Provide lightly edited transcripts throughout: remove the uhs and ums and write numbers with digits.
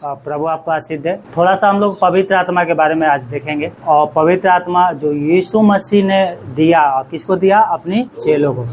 प्रभु आपको आशीष दे। थोड़ा सा हम लोग पवित्र आत्मा के बारे में आज देखेंगे। और पवित्र आत्मा जो यीशु मसीह ने दिया, किसको दिया? अपनी चेलों को।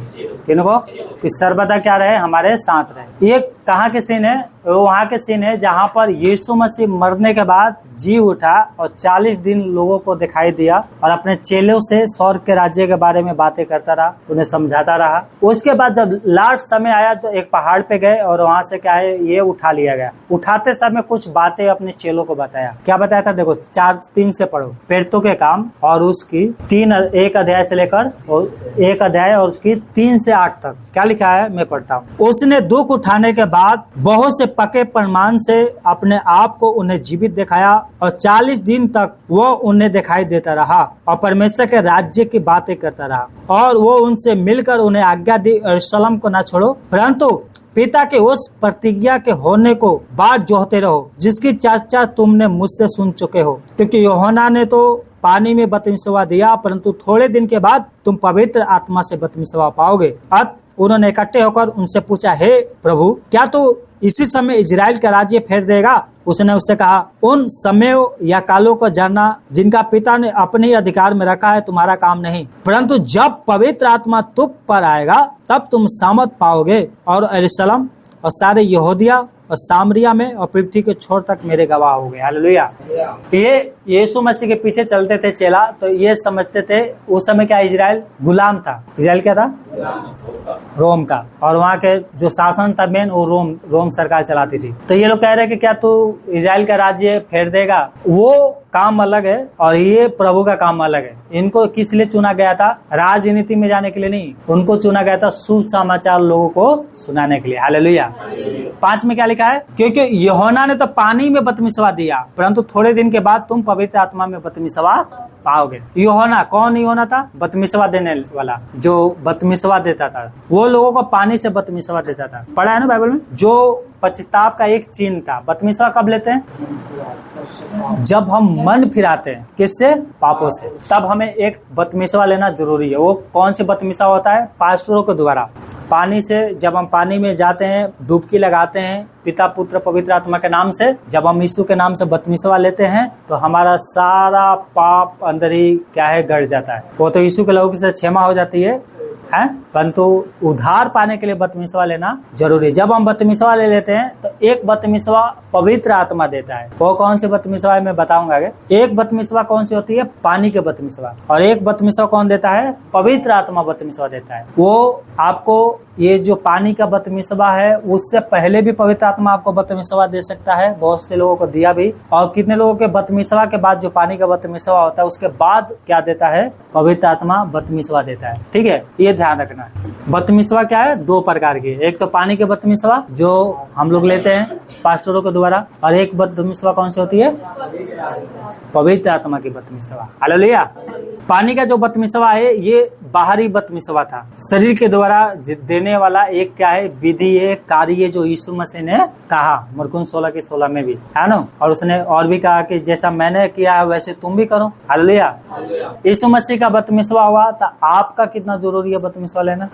किनको? कि सर्वदा क्या रहे? हमारे साथ रहे। ये कहाँ के सीन है? वो वहाँ के सीन है जहाँ पर यीशु मसीह मरने के बाद जी उठा और 40 दिन लोगों को दिखाई दिया और अपने चेलों से स्वर्ग के राज्य के बारे में बातें करता रहा, उन्हें समझाता रहा। उसके बाद जब लास्ट समय आया तो एक पहाड़ पे गए और वहाँ से क्या है, ये उठा लिया गया। उठाते समय कुछ बातें अपने चेलों को बताया। क्या बताया था? देखो 4:3 से पढ़ो। पेड़ों के काम और उसकी 1 अध्याय से लेकर 1 अध्याय और उसकी 3 से 8 तक क्या लिखा है, मैं पढ़ता हूँ। उसने दुख उठाने के बाद बहुत से पक्के प्रमाण से अपने आप को उन्हें जीवित दिखाया और 40 दिन तक वो उन्हें दिखाई देता रहा और परमेश्वर के राज्य की बातें करता रहा। और वो उनसे मिलकर उन्हें आज्ञा दी, यरूशलेम को न छोड़ो परंतु पिता के उस प्रतिज्ञा के होने को बाट जोहते रहो जिसकी चर्चा तुमने मुझसे सुन चुके हो। क्योंकि यूहन्ना ने तो पानी में बपतिस्मा दिया, परंतु थोड़े दिन के बाद तुम पवित्र आत्मा से बपतिस्मा पाओगे। अब उन्होंने इकट्ठे होकर उनसे पूछा, हे प्रभु, क्या तू इसी समय इजराइल का राज्य फेर देगा? उसने उससे कहा, उन समयों या कालों को जानना जिनका पिता ने अपने ही अधिकार में रखा है तुम्हारा काम नहीं, परंतु जब पवित्र आत्मा तुम पर आएगा तब तुम सामर्थ पाओगे और यरूशलेम और सारे यहूदिया और सामरिया में और पृथ्वी के छोर तक मेरे गवाह हो गए। हालेलुया। ये यीशु मसीह के पीछे चलते थे चेला, तो ये समझते थे उस समय क्या इजराइल गुलाम था। इजराइल क्या था? रोम का। और वहाँ के जो शासन था मेन, वो रोम सरकार चलाती थी। तो ये लोग कह रहे हैं कि क्या तू इजराइल का राज्य फेर देगा? वो काम अलग है और ये प्रभु का काम अलग है। इनको किस लिए चुना गया था? राजनीति में जाने के लिए नहीं, उनको चुना गया था शुभ समाचार लोगों को सुनाने के लिए। हालेलुया। 5 में क्या लिखा है? क्योंकि यूहन्ना ने तो पानी में बपतिस्मा दिया, परंतु थोड़े दिन के बाद तुम पवित्र आत्मा में बपतिस्मा पाओगे। यूहन्ना कौन? यूहन्ना था बपतिस्मा देने वाला, जो बपतिस्मा देता था। वो लोगों को पानी से बपतिस्मा देता था। पढ़ा है ना बाइबल में? जो पश्चाताप का एक चिन्ह था। बपतिस्मा कब लेते हैं? जब हम मन फिराते हैं। किससे? पापों से। तब हमें एक बपतिस्मा लेना जरूरी है। वो कौन सी बपतिस्मा होता है? पास्टरों के द्वारा पानी से। जब हम पानी में जाते हैं, डुबकी लगाते हैं पिता पुत्र पवित्र आत्मा के नाम से, जब हम यीशु के नाम से बपतिस्मा लेते हैं तो हमारा सारा पाप अंदर ही क्या है, गड़ जाता है। वो तो यीशु के लहू से क्षमा हो जाती है, परंतु उद्धार पाने के लिए बपतिस्मा लेना जरूरी है। जब हम बपतिस्मा ले लेते हैं तो एक बपतिस्मा पवित्र आत्मा देता है। वो कौन सी बपतिस्मा है मैं बताऊंगा आगे। एक बपतिस्मा कौन सी होती है? पानी के बपतिस्मा। और एक बपतिस्मा कौन देता है? पवित्र आत्मा बपतिस्मा देता है। वो आपको ये जो पानी का बपतिस्मा है उससे पहले भी पवित्र आत्मा आपको बपतिस्मा दे सकता है। बहुत से लोगों को दिया भी। और कितने लोगों के बपतिस्मा के बाद जो पानी का बपतिस्मा होता है उसके बाद क्या देता है? पवित्र आत्मा बपतिस्मा देता है। ठीक है, ये ध्यान रखना है। बपतिस्मा क्या है? 2 प्रकार की। एक तो पानी के बपतिस्मा जो हम लोग लेते हैं पास्टरों के द्वारा, और एक बपतिस्मा कौन सी होती है? पवित्र आत्मा की बपतिस्मा। हालेलुया। पानी का जो बपतिस्मा है ये बाहरी बपतिस्मा था, शरीर के द्वारा देने वाला एक क्या है? विधि है, कार्य जो यीशु मसीह ने कहा मरकुन 16:16 में भी है ना। और उसने और भी कहा कि जैसा मैंने किया है वैसे तुम भी करो। हालेलुया। यीशु मसीह का बपतिस्मा हुआ तो आपका कितना जरूरी है बपतिस्मा लेना?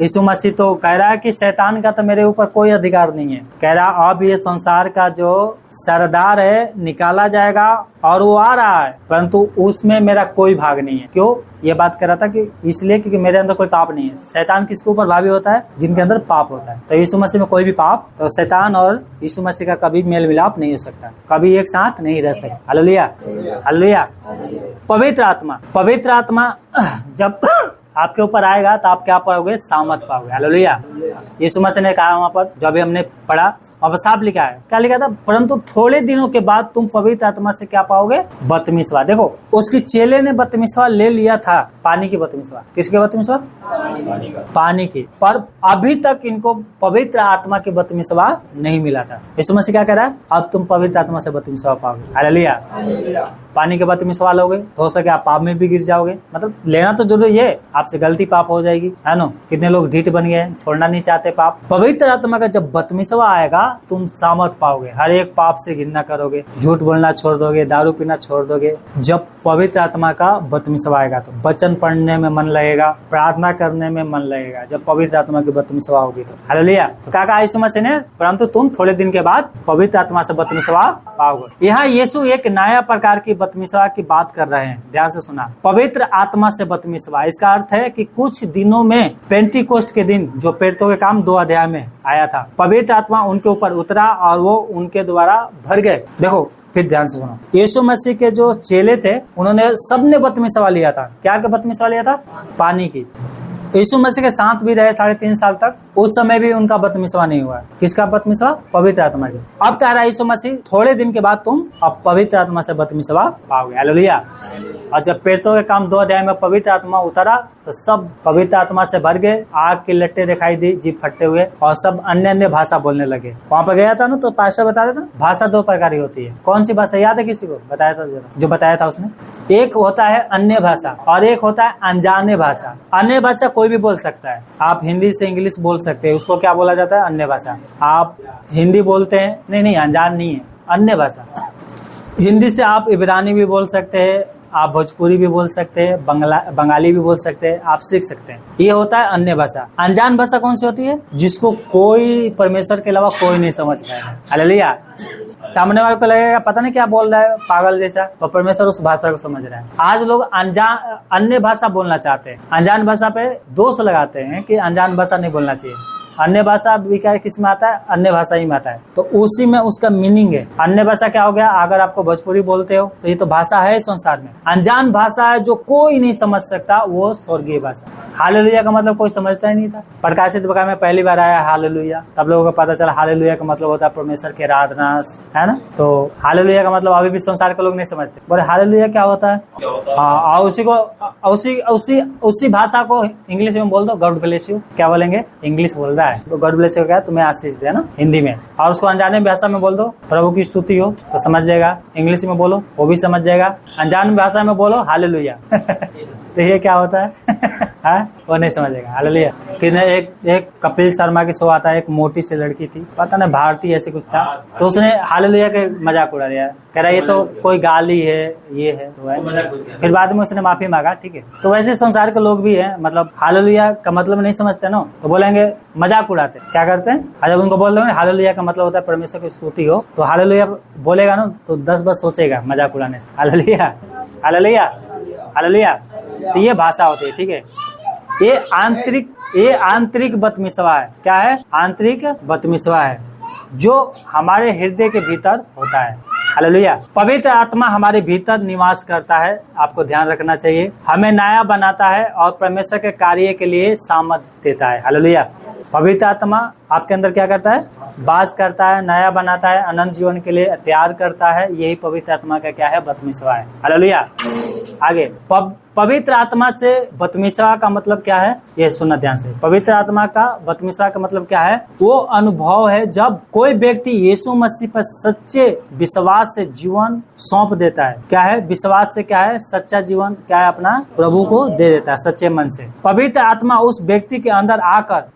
यीशु मसीह तो कह रहा है कि शैतान का तो मेरे ऊपर कोई अधिकार नहीं है। कह रहा अब ये संसार का जो सरदार है निकाला जाएगा और वो आ रहा है, परंतु उसमें मेरा कोई भाग नहीं है। क्यों ये बात कर रहा था? कि इसलिए क्योंकि मेरे अंदर कोई पाप नहीं है। शैतान किसके ऊपर भावी होता है? जिनके अंदर पाप होता है। तो यीशु मसीह में कोई भी पाप, तो शैतान और यीशु मसीह का कभी मेल मिलाप नहीं हो सकता, कभी एक साथ नहीं रह सकता। हालेलुया। हालेलुया। पवित्र आत्मा, पवित्र आत्मा जब आपके ऊपर आएगा तो आप क्या पाओगे? सामर्थ पाओगे। हालेलुया। यीशु मसीह ने कहा वहाँ पर, जो अभी हमने पढ़ा और साफ लिखा है, क्या लिखा था? परंतु थोड़े दिनों के बाद तुम पवित्र आत्मा से क्या पाओगे? बपतिस्मा। देखो उसकी चेले ने बपतिस्मा ले लिया था, पानी की बपतिस्मा। किसके बपतिस्मा? पानी की। पर अभी तक इनको पवित्र आत्मा की बपतिस्मा नहीं मिला था। यीशु मसीह क्या कह रहा है? अब तुम पवित्र आत्मा से बपतिस्मा पाओगे। हालेलुया। पानी के बपतिस्मा लोगे तो हो सके आप पाप में भी गिर जाओगे। मतलब लेना तो जरूरी है, आपसे गलती पाप हो जाएगी, है ना। कितने लोग ढीठ बन गए, छोड़ना नहीं चाहते पाप। पवित्र आत्मा का जब बपतिस्मा आएगा तुम सामर्थ पाओगे, हर एक पाप से घृणा करोगे, झूठ बोलना छोड़ दोगे, दारू पीना छोड़ दोगे। जब पवित्र आत्मा का बपतिस्मा आएगा तो वचन पढ़ने में मन लगेगा, प्रार्थना करने में मन लगेगा जब पवित्र आत्मा की बपतिस्मा होगी तो। हालेलुया। तो क्या कहा यीशु मसीह ने? परंतु तुम थोड़े दिन के बाद पवित्र आत्मा से बपतिस्मा पाओगे। यहाँ यीशु एक नया प्रकार की बपतिस्मा की बात कर रहे हैं, ध्यान से सुना। पवित्र आत्मा से बपतिस्मा, इसका अर्थ है कि कुछ दिनों में पेंटिकोस्ट के दिन जो पेंटो के काम 2 अध्याय में आया था, पवित्र आत्मा उनके ऊपर उतरा और वो उनके द्वारा भर गए। देखो फिर ध्यान से सुनो, यीशु मसीह के जो चेले थे उन्होंने सबने बपतिस्मा लिया था। क्या का बपतिस्मा लिया था? पानी की। यीशु मसीह के साथ भी रहे 3.5 साल तक, उस समय भी उनका बपतिस्मा नहीं हुआ। किसका बपतिस्मा? पवित्र आत्मा की। अब कह रहा है यीशु मसीह थोड़े दिन के बाद तुम अब पवित्र आत्मा से बपतिस्मा पाओगे। हालेलुया। और जब पेंटो के काम 2 अध्याय में पवित्र आत्मा उतरा तो सब पवित्र आत्मा से भर गए, आग की लट्टे दिखाई दी, जीभ फटते हुए, और सब अन्य अन्य भाषा बोलने लगे। वहां पर गया था ना तो पास्टर बता रहे थे ना, भाषा 2 प्रकार की होती है। कौन सी भाषा याद है किसी को? बताया था जो बताया था उसने। एक होता है अन्य भाषा और एक होता है अनजाने भाषा। अन्य भाषा कोई भी बोल सकता है। आप हिंदी से इंग्लिश बोल सकते हैं, उसको क्या बोला जाता है? अन्य भाषा। आप हिंदी बोलते हैं, नहीं अनजान नहीं है, अन्य भाषा। हिंदी से आप इब्रानी भी बोल सकते हैं, आप भोजपुरी भी बोल सकते हैं, बंगाली भी बोल सकते हैं, आप सीख सकते हैं। ये होता है अन्य भाषा। अनजान भाषा कौन सी होती है? जिसको कोई परमेश्वर के अलावा कोई नहीं समझ पाएगा। हालेलुया। सामने वाले को लगेगा पता नहीं क्या बोल रहा है, पागल जैसा, पर परमेश्वर उस भाषा को समझ रहा है। आज लोग अन्य भाषा बोलना चाहते हैं, अनजान भाषा पे दोष लगाते हैं कि अनजान भाषा नहीं बोलना चाहिए। अन्य भाषा भी क्या किस में आता है? अन्य भाषा ही में आता है। तो उसी में उसका मीनिंग है। अन्य भाषा क्या हो गया? अगर आपको भोजपुरी बोलते हो तो ये तो भाषा है संसार में। अनजान भाषा है जो कोई नहीं समझ सकता, वो स्वर्गीय भाषा। हालेलुया का मतलब कोई समझता ही नहीं था। प्रकाशित वाक्य में पहली बार आया हालेलुया, तब लोगों को पता चला हालेलुया का मतलब होता है परमेश्वर के आराधना, है ना। तो हालेलुया का मतलब अभी भी संसार के लोग नहीं समझते। बोले हालेलुया क्या होता है? हाँ, और उसी को उसी भाषा को इंग्लिश में बोल दो, गॉड ब्लेस यू। क्या बोलेंगे? इंग्लिश बोल रहा है तो गॉड ब्लेस यू क्या? तुम्हें आशीष दे ना, हिंदी में। और उसको अनजाने भाषा में बोल दो प्रभु की स्तुति हो तो समझ जाएगा। इंग्लिश में बोलो वो भी समझ जाएगा। अनजान भाषा में बोलो हालेलुया तो ये क्या होता है? वो नहीं समझेगा। हालेलुया। फिर एक कपिल शर्मा की शो आता है, एक मोटी सी लड़की थी, पता नहीं भारतीय ऐसे कुछ था, तो उसने हालेलुया के मजाक उड़ा दिया, कह रहा ये तो कोई गाली है, ये है तो है। फिर बाद में उसने माफी मांगा, ठीक है। तो वैसे संसार के लोग भी हैं, मतलब हालेलुया का मतलब नहीं समझते ना, तो बोलेंगे मजाक उड़ाते। क्या करते हैं? जब उनको बोल दोगे हालेलुया का मतलब होता है परमेश्वर की स्तुति हो, तो हालेलुया बोलेगा ना तो 10 बार सोचेगा मजाक उड़ाने से। Hallelujah hallelujah hallelujah. तो ये भाषा होती है, ठीक है। ये आंतरिक बपतिस्मा है। क्या है? आंतरिक बपतिस्मा है जो हमारे हृदय के भीतर होता है। हालेलुया। पवित्र आत्मा हमारे भीतर निवास करता है, आपको ध्यान रखना चाहिए। हमें नया बनाता है और परमेश्वर के कार्य के लिए सामर्थ देता है। हालेलुया। पवित्र आत्मा आपके अंदर क्या करता है? वास करता है, नया बनाता है, अनंत जीवन के लिए तैयार करता है। यही पवित्र आत्मा का क्या है? बपतिस्मा है। हालेलुया। आगे पवित्र आत्मा से बपतिस्मा का मतलब क्या है? ये सुनना ध्यान से। पवित्र आत्मा का बपतिस्मा का मतलब क्या है? वो अनुभव है जब कोई व्यक्ति यीशु मसीह पर सच्चे विश्वास से जीवन सौंप देता है। क्या है? विश्वास से क्या है? सच्चा जीवन क्या है? अपना प्रभु को दे देता है सच्चे मन से। पवित्र आत्मा उस व्यक्ति के अंदर आकर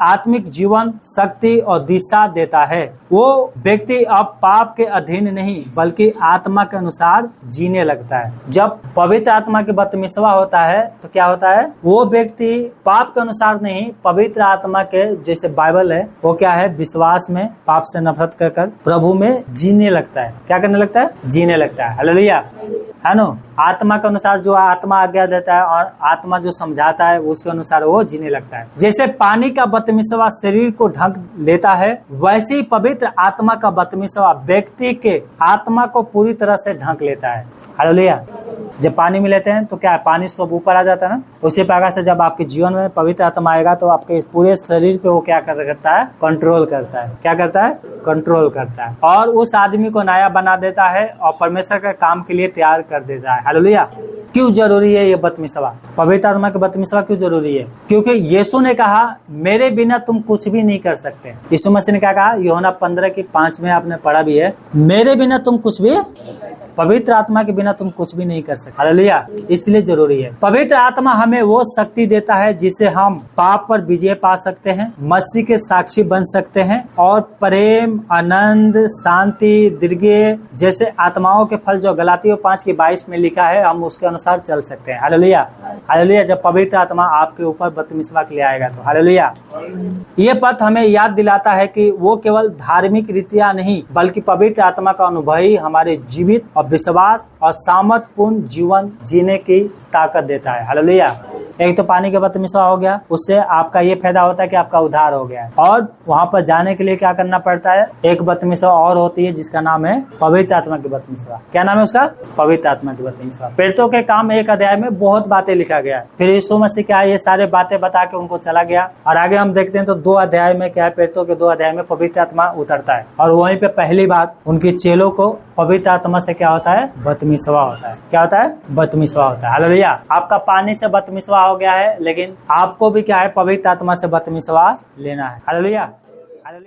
आत्मिक जीवन, शक्ति और दिशा देता है। वो व्यक्ति अब पाप के अधीन नहीं बल्कि आत्मा के अनुसार जीने लगता है। जब पवित्र आत्मा की बपतिस्मा होता है तो क्या होता है? वो व्यक्ति पाप के अनुसार नहीं, पवित्र आत्मा के जैसे बाइबल है वो क्या है? विश्वास में पाप से नफरत कर प्रभु में जीने लगता है। क्या करने लगता है? जीने लगता है। हालेलुया, है ना। आत्मा के अनुसार जो आत्मा आज्ञा देता है और आत्मा जो समझाता है उसके अनुसार वो जीने लगता है। जैसे पानी का बपतिस्मा शरीर को ढक लेता है, वैसे ही पवित्र आत्मा का बपतिस्मा व्यक्ति के आत्मा को पूरी तरह से ढक लेता है। हालेलुया। जब पानी में लेते हैं तो क्या है? पानी सब ऊपर आ जाता है ना। उसी प्रकार से जब आपके जीवन में पवित्र आत्मा आएगा तो आपके पूरे शरीर पे वो क्या करता है? कंट्रोल करता है। क्या करता है? कंट्रोल करता है और उस आदमी को नया बना देता है और परमेश्वर के काम के लिए तैयार कर देता है। हालेलुया। क्यों जरूरी है ये बपतिस्मा? पवित्र आत्मा का बपतिस्मा क्यों जरूरी है? क्योंकि यीशु ने कहा मेरे बिना तुम कुछ भी नहीं कर सकते। यीशु मसीह ने क्या कहा? यूहन्ना 15:5 में आपने पढ़ा भी है, मेरे बिना तुम कुछ भी पवित्र आत्मा के बिना तुम कुछ भी नहीं कर सकते। हालेलुया। इसलिए जरूरी है। पवित्र आत्मा हमें वो शक्ति देता है जिससे हम पाप पर विजय पा सकते हैं, मसीह के साक्षी बन सकते हैं और प्रेम, आनंद, शांति, दीर्घ जैसे आत्माओं के फल जो गलातियों 5:22 में लिखा है, हम उसके अनुसार चल सकते हैं। हालेलुया। हालेलुया। जब पवित्र आत्मा आपके ऊपर बपतिस्मा के लिए आएगा तो हालेलुया। ये पद हमें याद दिलाता है कि वो केवल धार्मिक रीतियां नहीं बल्कि पवित्र आत्मा का अनुभव ही हमारे जीवित और विश्वास और सामर्थ्यपूर्ण जीवन जीने की ताकत देता है। हालेलुया। एक तो पानी का बपतिस्मा हो गया, उससे आपका ये फायदा होता है कि आपका उद्धार हो गया है। और वहां पर जाने के लिए क्या करना पड़ता है? एक बपतिस्मा और होती है जिसका नाम है पवित्र आत्मा की बपतिस्मा। क्या नाम है उसका? पवित्र आत्मा की बपतिस्मा। प्रेरितों के काम 1 अध्याय में बहुत बातें लिखा गया है। फिर यीशु मसीह क्या है, ये सारे बातें बता के उनको चला गया। और आगे हम देखते हैं तो 2 अध्याय में क्या है, प्रेरितों के 2 अध्याय में पवित्र आत्मा उतरता है और वहीं पे पहली बार उनके चेलों को पवित्र आत्मा से क्या होता है? बपतिस्मा होता है। क्या होता है? बपतिस्मा होता है। हालेलुया। आपका पानी से बपतिस्मा हो गया है, लेकिन आपको भी क्या है? पवित्र आत्मा से बपतिस्मा लेना है। हालेलुया।